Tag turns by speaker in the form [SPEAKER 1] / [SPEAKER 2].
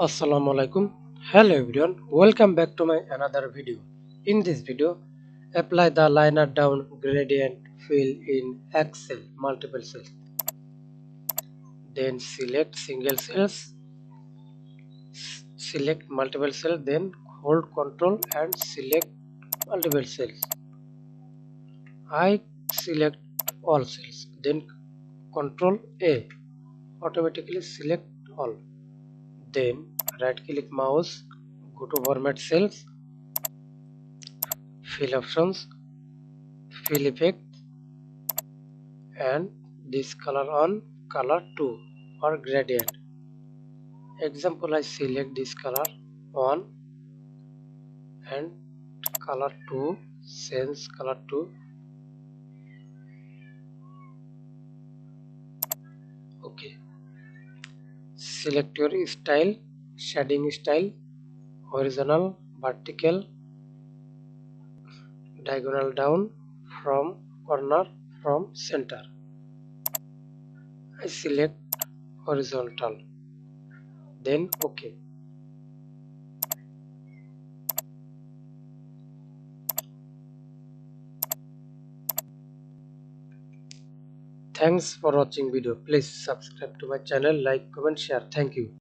[SPEAKER 1] Assalamu alaikum. Hello everyone, welcome back to my another video. In this video, apply the liner down gradient fill in Excel multiple cells. Then select single cells, select multiple cells, then hold control and select multiple cells. I select all cells, then control A, automatically select all. Then right click mouse, go to format cells, fill options, fill effect, and this color on color 2 or gradient. Example, I select this color 1 and color 2, sense color 2. Okay, select your style, shading style, horizontal, vertical, diagonal down, from corner, from center. I select horizontal, then OK. Thanks for watching video. Please subscribe to my channel, like, comment, share. Thank you.